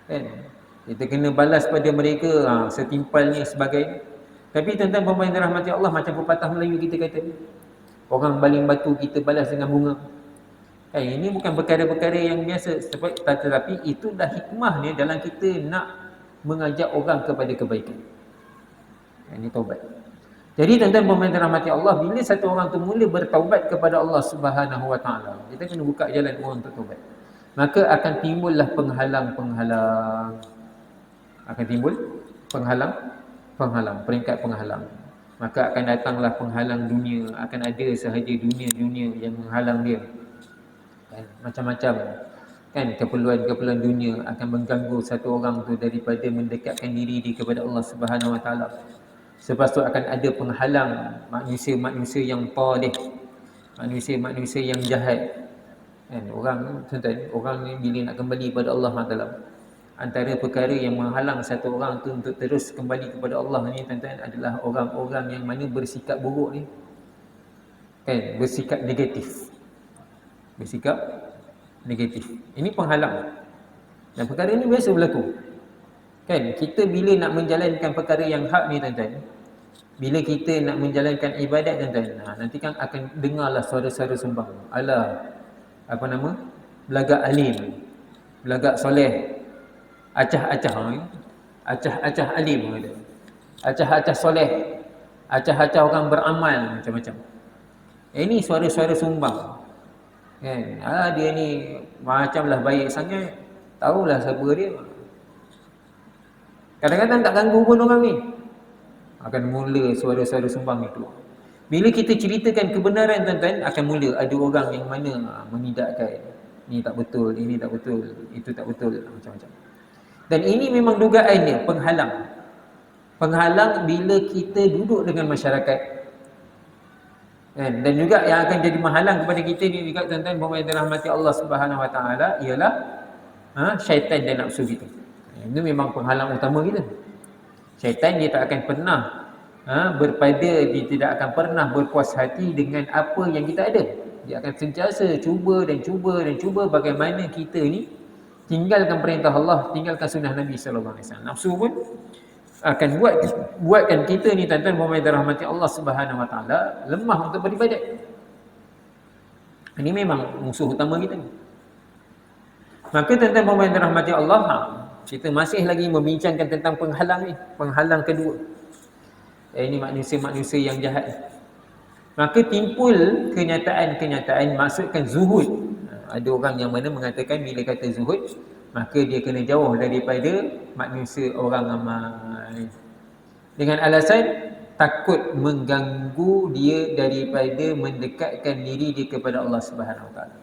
Kan? Kita kena balas pada mereka setimpalnya sebagainya. Tapi tuan-tuan puan-puan yang dirahmati Allah, macam pepatah Melayu kita kata, orang baling batu kita balas dengan bunga. Ini bukan perkara-perkara yang biasa, tetapi itulah hikmahnya dalam kita nak mengajak orang kepada kebaikan. Ini taubat. Jadi tuan-tuan puan-puan dirahmati Allah, bila satu orang tu mula bertaubat kepada Allah Subhanahu Wa Taala, kita kena buka jalan orang untuk taubat. Maka akan timbullah penghalang-penghalang. Akan timbul penghalang, peringkat penghalang. Maka akan datanglah penghalang dunia, akan ada sahaja dunia-dunia yang menghalang dia. Kan? Macam-macam. Kan, keperluan-keperluan dunia akan mengganggu satu orang tu daripada mendekatkan diri dia kepada Allah Subhanahu Wa Taala. Selepas tu akan ada penghalang manusia-manusia yang talih, manusia-manusia yang jahat. Kan, orang ni bila nak kembali kepada Allah Taala, antara perkara yang menghalang satu orang tu untuk terus kembali kepada Allah ni tuan-tuan adalah orang-orang yang mana bersikap buruk ni. Kan, bersikap negatif. Ini penghalang. Dan perkara ni biasa berlaku. Kan, kita bila nak menjalankan perkara yang hak ni tuan-tuan, bila kita nak menjalankan ibadat tuan-tuan, nanti kan akan dengarlah suara-suara sumbang. Belagak alim, belagak soleh, acah-acah alim, acah-acah soleh, acah-acah orang beramal, macam-macam. Ini suara-suara sumbang. Kan, dia ni macamlah baik sangat, tahulah siapa dia. Kadang-kadang tak ganggu pun orang ni, akan mula suara-suara sumbang itu. Bila kita ceritakan kebenaran tuan-tuan, akan mula ada orang yang mana menidakkan, ini tak betul, ini tak betul, itu tak betul, macam-macam. Dan ini memang dugaannya, penghalang bila kita duduk dengan masyarakat. Dan juga yang akan jadi menghalang kepada kita ni juga tuan-tuan puan-puan yang dirahmati Allah Subhanahu Wa Taala ialah syaitan dan nafsu kita. Itu memang penghalang utama kita. Syaitan dia tak akan pernah dia tidak akan pernah berpuas hati dengan apa yang kita ada. Dia akan sentiasa cuba bagaimana kita ni tinggalkan perintah Allah, tinggalkan sunnah Nabi sallallahu alaihi wasallam. Nafsu pun akan buatkan kita ni tuan-tuan puan-puan dirahmati Allah Subhanahu Wa Taala lemah untuk beribadat. Ini memang musuh utama kita. Maka tuan-tuan dan puan dirahmati Allah, kita masih lagi membincangkan tentang penghalang ni, penghalang kedua. Ini manusia-manusia yang jahat. Maka timbul kenyataan-kenyataan, maksudkan zuhud. Ada orang yang mana mengatakan bila kata zuhud, maka dia kena jauh daripada manusia orang ramai. Dengan alasan takut mengganggu dia daripada mendekatkan diri dia kepada Allah Subhanahu Wa Taala.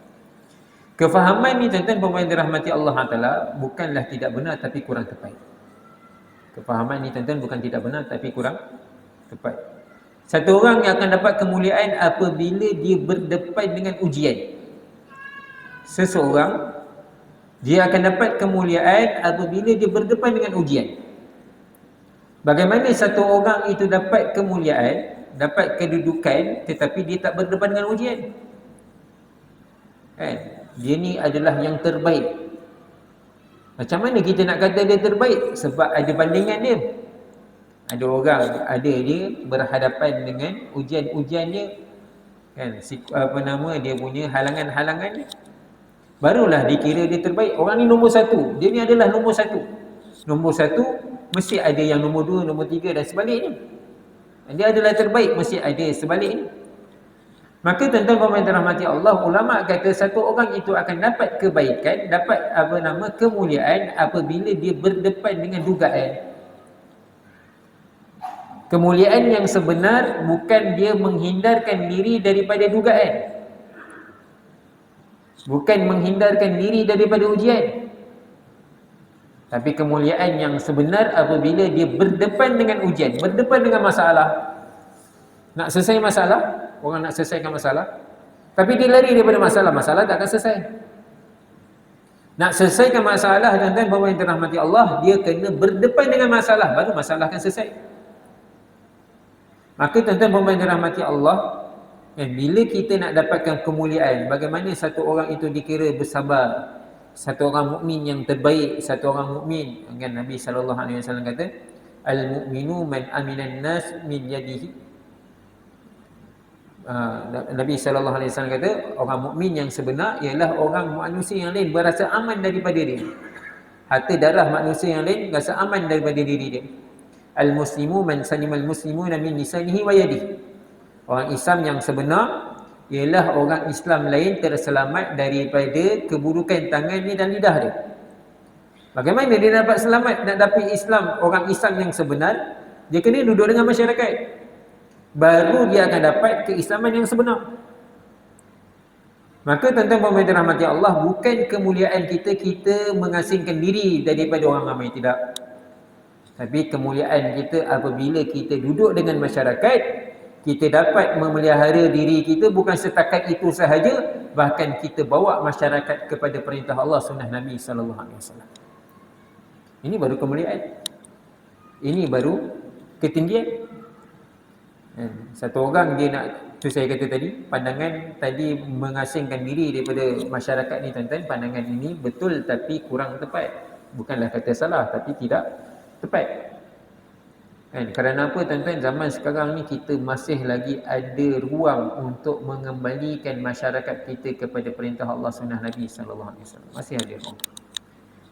Kefahaman ni tuan-tuan dan puan dirahmati Allah Taala bukanlah tidak benar tapi kurang tepat. Kefahaman ni tuan-tuan bukan tidak benar tapi kurang tepat. Satu orang yang akan dapat kemuliaan apabila dia berdepan dengan ujian. Seseorang dia akan dapat kemuliaan apabila dia berdepan dengan ujian. Bagaimana satu orang itu dapat kemuliaan, dapat kedudukan tetapi dia tak berdepan dengan ujian? Kan? Dia ni adalah yang terbaik. Macam mana kita nak kata dia terbaik? Sebab ada bandingan dia. Ada orang, ada dia berhadapan dengan ujian-ujiannya, kan, dia punya halangan-halangannya, barulah dikira dia terbaik. Orang ni nombor satu, dia ni adalah nombor satu. Nombor satu, mesti ada yang nombor dua, nombor tiga dan sebaliknya. Dia adalah terbaik, mesti ada sebaliknya. Maka tuan-tuan dan puan dirahmati Allah, ulama kata satu orang itu akan dapat kebaikan, dapat kemuliaan apabila dia berdepan dengan dugaan. Kemuliaan yang sebenar bukan dia menghindarkan diri daripada dugaan, bukan menghindarkan diri daripada ujian. Tapi kemuliaan yang sebenar apabila dia berdepan dengan ujian, berdepan dengan masalah. Nak selesai masalah, orang nak selesaikan masalah, tapi dia lari daripada masalah, masalah tak akan selesai. Nak selesaikan masalah, tuan-tuan dan puan yang dirahmati Allah, dia kena berdepan dengan masalah, baru masalah akan selesai. Maka tuan-tuan dan puan yang dirahmati Allah, bila kita nak dapatkan kemuliaan, bagaimana satu orang itu dikira bersabar, satu orang mukmin yang terbaik, satu orang mukmin, kan Nabi SAW kata, al-mu'minu man aminan nas min yadihi. Nabi SAW kata, orang mukmin yang sebenar ialah orang manusia yang lain berasa aman daripada dia. Harta darah manusia yang lain rasa aman daripada diri dia. Al-muslimu man salimal muslimuna min lisanihi wa yadihi. Orang Islam yang sebenar ialah orang Islam lain terselamat daripada keburukan tangan ni dan lidah dia. Bagaimana dia dapat selamat, nak dapat Islam, orang Islam yang sebenar? Dia kena duduk dengan masyarakat, baru dia akan dapat keislaman yang sebenar. Maka tuan-tuan dan puan dirahmati Allah, bukan kemuliaan kita mengasingkan diri daripada orang ramai, tidak. Tapi kemuliaan kita apabila kita duduk dengan masyarakat, kita dapat memelihara diri kita bukan setakat itu sahaja, bahkan kita bawa masyarakat kepada perintah Allah, sunnah Nabi SAW. Ini baru kemuliaan. Ini baru ketinggian. Satu orang dia nak, tu saya kata tadi, pandangan tadi mengasingkan diri daripada masyarakat ni tuan-tuan, pandangan ini betul tapi kurang tepat. Bukanlah kata salah, tapi tidak tepat. Kan? Kerana apa tuan-tuan? Zaman sekarang ni kita masih lagi ada ruang untuk mengembalikan masyarakat kita kepada perintah Allah, sunnah Nabi SAW. Masih ada ruang.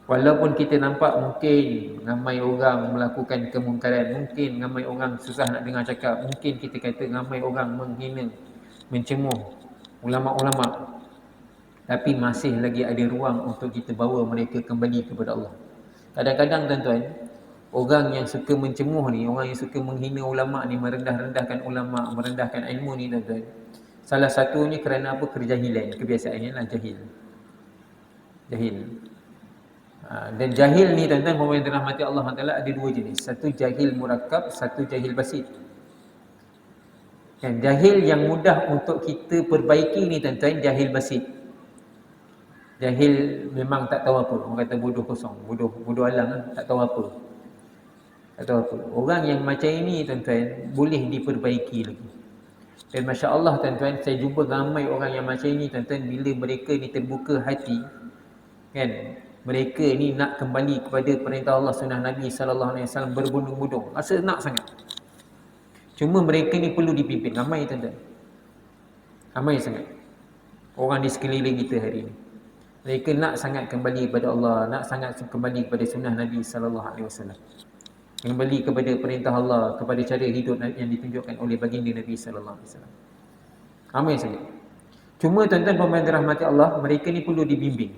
Walaupun kita nampak mungkin ramai orang melakukan kemungkaran, mungkin ramai orang susah nak dengar cakap, mungkin kita kata ramai orang menghina, mencemuh ulama-ulama, tapi masih lagi ada ruang untuk kita bawa mereka kembali kepada Allah. Kadang-kadang tuan-tuan, orang yang suka mencemuh ni, orang yang suka menghina ulama ni, merendah-rendahkan ulama, merendahkan ilmu ni tuan-tuan, salah satunya kerana apa? Kejahilan, kebiasaannya lah jahil. Dan jahil ni tuan-tuan yang dirahmati Allah Taala ada dua jenis. Satu jahil murakkab, satu jahil basit. Yang jahil yang mudah untuk kita perbaiki ni tuan-tuan, jahil basit. Jahil memang tak tahu apa. Orang kata bodoh kosong, bodoh alang, tak tahu apa. Orang yang macam ini tuan-tuan boleh diperbaiki lagi. Dan Masya Allah tuan-tuan, saya jumpa ramai orang yang macam ini tuan-tuan, bila mereka ni terbuka hati, kan, mereka ni nak kembali kepada perintah Allah, sunnah Nabi SAW, berbondong-bondong, rasa nak sangat. Cuma mereka ni perlu dipimpin. Ramai tuan-tuan, ramai sangat orang di sekeliling kita hari ni. Mereka nak sangat kembali kepada Allah, nak sangat kembali kepada sunnah Nabi sallallahu alaihi wasallam. Kembali kepada perintah Allah, kepada cara hidup yang ditunjukkan oleh baginda Nabi sallallahu alaihi wasallam. Ramai sangat. Cuma tuan-tuan dan dirahmati Allah, mereka ni perlu dibimbing.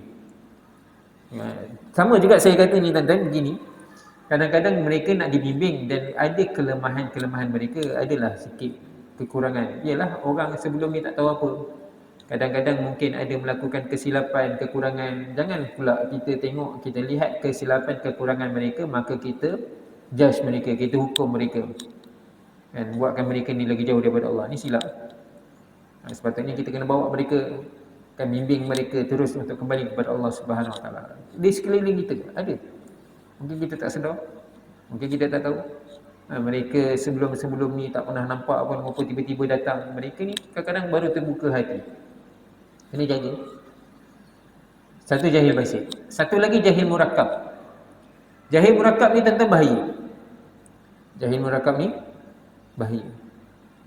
Ya, sama juga saya kata ni tuan-tuan begini. Kadang-kadang mereka nak dibimbing dan ada kelemahan-kelemahan mereka, adalah sikit kekurangan. Ialah orang sebelum ni tak tahu apa. Kadang-kadang mungkin ada melakukan kesilapan, kekurangan. Jangan pula kita tengok, kita lihat kesilapan, kekurangan mereka, maka kita judge mereka, kita hukum mereka. Dan buatkan mereka ni lagi jauh daripada Allah. Ni silap. Sepatutnya kita kena bawa mereka, kan, bimbing mereka terus untuk kembali kepada Allah Subhanahu Wa Taala. Di sekeliling kita ada. Mungkin kita tak sedar, mungkin kita tak tahu. Mereka sebelum ni tak pernah nampak apa, tiba-tiba datang. Mereka ni kadang-kadang baru terbuka hati. Kena jaga. Satu jahil basit. Satu lagi jahil murakkab. Jahil murakkab ni tentang bahaya. Jahil murakkab ni bahaya.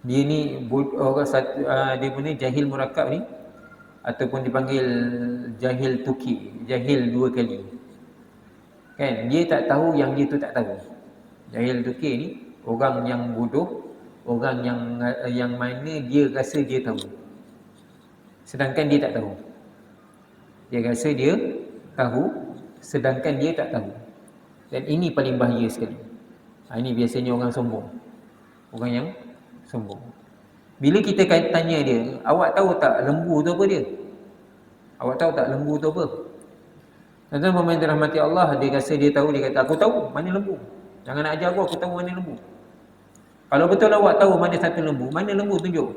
Dia ni orang dia punya jahil murakkab ni, ataupun dipanggil jahil tuki, jahil dua kali. Kan, dia tak tahu yang dia tu tak tahu. Jahil tuki ni orang yang bodoh, orang yang mana dia rasa dia tahu, sedangkan dia tak tahu. Dia rasa dia tahu, sedangkan dia tak tahu. Dan ini paling bahaya sekali. Ini biasanya orang sombong. Orang yang sombong. Bila kita tanya dia, awak tahu tak lembu tu apa dia? Awak tahu tak lembu tu apa? Tuan-tuan pemain dirahmati Allah, dia rasa dia tahu, dia kata, aku tahu mana lembu. Jangan nak ajar aku tahu mana lembu. Kalau betul awak tahu mana satu lembu, mana lembu tunjuk.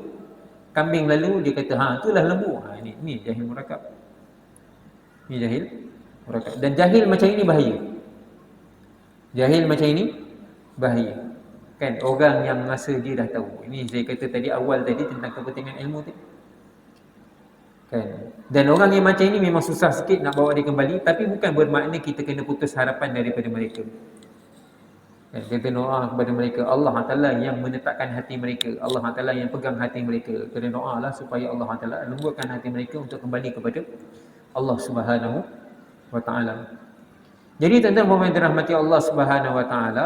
Kambing lalu, dia kata, itulah lembu. Ini jahil murakkab. Ini jahil murakkab. Dan jahil macam ini bahaya. Jahil macam ini bahaya. Kan, orang yang rasa dia dah tahu. Ini saya kata tadi, awal tadi tentang kepentingan ilmu tadi. Kan. Dan orang yang macam ini memang susah sikit nak bawa dia kembali, tapi bukan bermakna kita kena putus harapan daripada mereka. Kan, kita doa kepada mereka, Allah Ta'ala yang menetapkan hati mereka, Allah Ta'ala yang pegang hati mereka. Kena doa lah supaya Allah Ta'ala lembutkan hati mereka untuk kembali kepada Allah Subhanahu Wa Ta'ala. Jadi tuan-tuan yang dirahmati Allah Subhanahu Wa Ta'ala,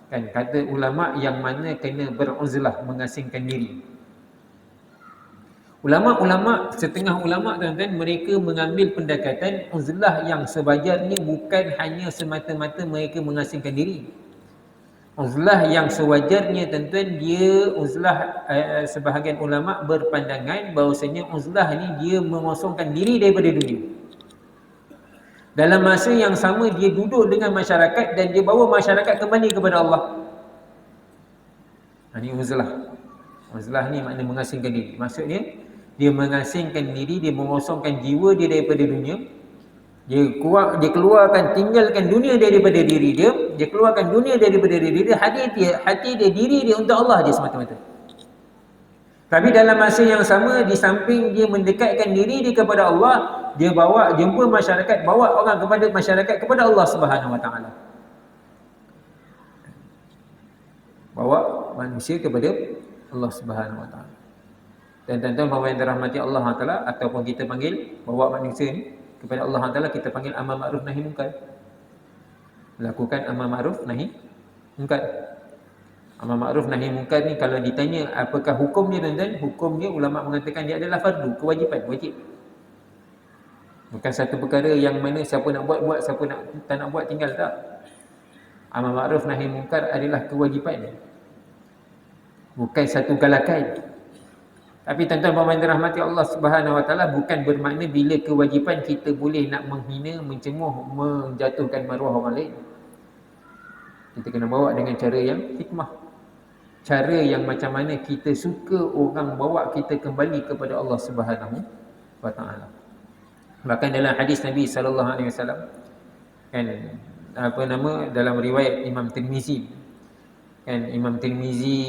kan, kata ulama yang mana kena beruzlah, mengasingkan diri. Ulama-ulama, setengah ulama tuan-tuan, mereka mengambil pendekatan uzlah yang sewajarnya, bukan hanya semata-mata mereka mengasingkan diri. Uzlah yang sewajarnya tuan-tuan, dia uzlah, sebahagian ulama berpandangan bahawasanya uzlah ni dia mengosongkan diri daripada dunia. Dalam masa yang sama dia duduk dengan masyarakat dan dia bawa masyarakat kembali kepada Allah. Ini uzlah. Uzlah ni makna mengasingkan diri. Maksudnya dia mengasingkan diri, dia mengosongkan jiwa dia daripada dunia. Dia keluarkan, tinggalkan dunia daripada diri dia. Dia keluarkan dunia daripada diri dia. Hati dia, diri dia untuk Allah dia semata-mata. Tapi dalam masa yang sama, di samping dia mendekatkan diri dia kepada Allah, dia jumpa masyarakat, bawa orang kepada masyarakat kepada Allah Subhanahu Wa Ta'ala. Bawa manusia kepada Allah Subhanahu Wa Ta'ala. Dan tuan-tuan yang dirahmati Allah Ta'ala, ataupun kita panggil bawa manusia ni kepada Allah Ta'ala, kita panggil amar ma'ruf nahi munkar. Lakukan amar ma'ruf nahi munkar. Amar ma'ruf nahi munkar ni kalau ditanya apakah hukumnya tuan-tuan, hukumnya ulama mengatakan dia adalah fardu, kewajipan, wajib. Bukan satu perkara yang mana siapa nak buat, siapa tak nak buat tinggal, tak. Amar ma'ruf nahi munkar adalah kewajipan, bukan satu galakan. Tapi tuan-tuan yang dirahmati Allah Subhanahu Wa Ta'ala, bukan bermakna bila kewajipan kita boleh nak menghina, mencemuh, menjatuhkan maruah orang lain. Kita kena bawa dengan cara yang hikmah. Cara yang macam mana kita suka orang bawa kita kembali kepada Allah Subhanahu Wa Ta'ala. Bahkan dalam hadis Nabi sallallahu alaihi wasallam, kan, dalam riwayat Imam Tirmizi, kan, Imam Tirmizi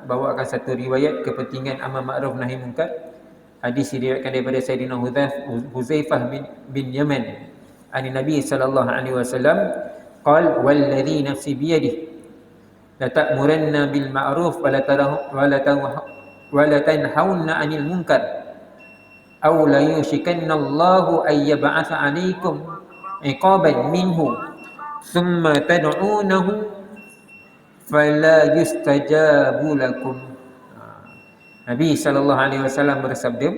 bawakan satu riwayat kepentingan amar ma'ruf nahi munkar. Hadis diriwayatkan daripada Sayyidina Huzaifah bin Yaman an Nabi sallallahu alaihi wasallam qala walladhi nafsi biyadihi la ta'muranna bil ma'ruf wa la tanhauna 'anil munkar aw la yushikanna Allahu ay yab'atha 'alaikum iqaban minhu thumma tad'unahu fala yustajabu lakum. Nabi SAW bersabda,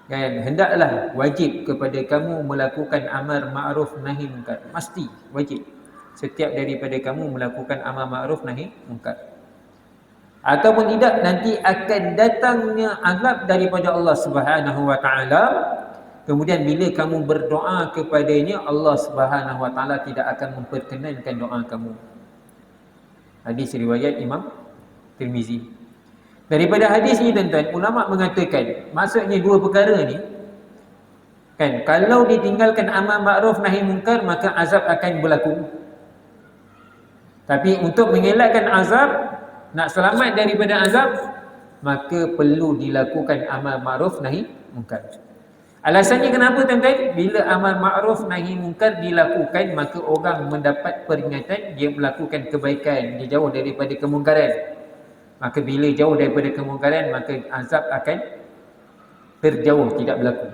kan, hendaklah wajib kepada kamu melakukan amar ma'ruf nahi munkar. Mesti wajib setiap daripada kamu melakukan amar ma'ruf nahi munkar. Ataupun tidak, nanti akan datangnya azab daripada Allah Subhanahu wa taala. Kemudian bila kamu berdoa kepadanya, Allah Subhanahu wa taala tidak akan memperkenankan doa kamu. Hadis riwayat Imam Tirmizi. Daripada hadis ni tuan-tuan, ulama mengatakan maksudnya dua perkara ni, kan, kalau ditinggalkan amar makruf nahi munkar maka azab akan berlaku. Tapi untuk mengelakkan azab, nak selamat daripada azab, maka perlu dilakukan amar makruf nahi munkar. Alasannya kenapa tuan-tuan? Bila amar makruf nahi munkar dilakukan, maka orang mendapat peringatan, dia melakukan kebaikan, dia jauh daripada kemungkaran. Maka bila jauh daripada kemungkaran, maka azab akan terjauh, tidak berlaku.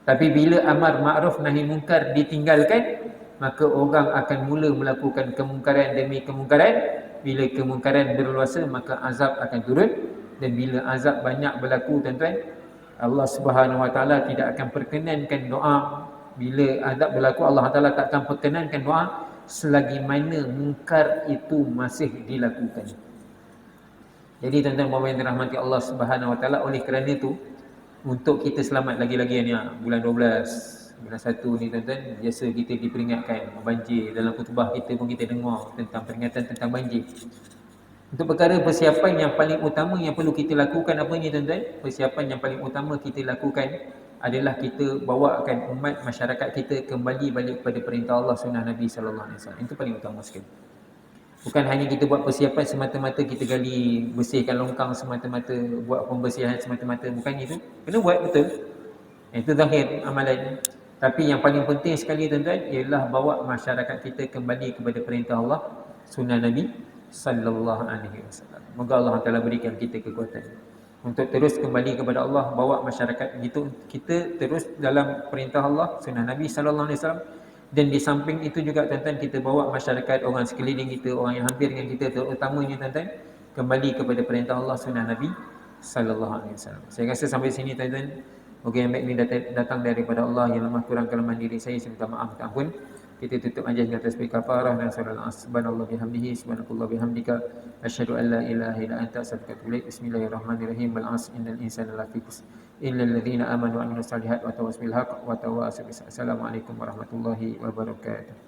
Tapi bila amar ma'ruf nahi munkar ditinggalkan, maka orang akan mula melakukan kemungkaran demi kemungkaran. Bila kemungkaran berluasa, maka azab akan turun. Dan bila azab banyak berlaku tuan-tuan, Allah Subhanahu wa taala tidak akan perkenankan doa. Bila azab berlaku, Allah Taala tak akan perkenankan doa selagi mana munkar itu masih dilakukan. Jadi tuan-tuan yang dirahmati Allah Subhanahu wa taala, oleh kerana itu untuk kita selamat lagi-lagi ni bulan 12, bulan 1 ni tuan-tuan, biasa kita diperingatkan banjir. Dalam khutbah kita pun kita dengar tentang peringatan tentang banjir. Untuk perkara persiapan yang paling utama yang perlu kita lakukan apa ni tuan-tuan? Persiapan yang paling utama kita lakukan adalah kita bawakan umat masyarakat kita kembali balik pada perintah Allah, sunnah Nabi sallallahu alaihi wasallam. Itu paling utama sekali. Bukan hanya kita buat persiapan semata-mata kita gali bersihkan longkang semata-mata, buat pembersihan semata-mata, bukan itu. Kena buat betul. Itu zahir amalan. Tapi yang paling penting sekali tuan-tuan ialah bawa masyarakat kita kembali kepada perintah Allah, sunnah Nabi sallallahu alaihi wasallam. Moga Allah Taala berikan kita kekuatan untuk terus kembali kepada Allah, bawa masyarakat kita terus dalam perintah Allah, sunnah Nabi sallallahu alaihi wasallam. Dan di samping itu juga tuan-tuan, kita bawa masyarakat, orang sekeliling kita, orang yang hampir dengan kita, terutamanya tuan-tuan, kembali kepada perintah Allah, sunnah Nabi sallallahu alaihi wasallam. Saya rasa sampai sini tuan-tuan, moga yang baik ini datang daripada Allah, yang lemah kurang kelemahan diri saya minta maaf, minta ampun. Kita tutup majlis dengan tasbih kafarah dan surah Subhanallah bihamdihi, subhanallah bihamdika, asyhadu an la ilaha illa anta, astaghfiruka wa atubu ilaik. Bismillahirrahmanirrahim. Wal 'asr innal insana lafi khusr illa alladhina amanu wa amilus solihat wa tawassaw bil haqq wa tawassaw bis. Assalamualaikum warahmatullahi wabarakatuh.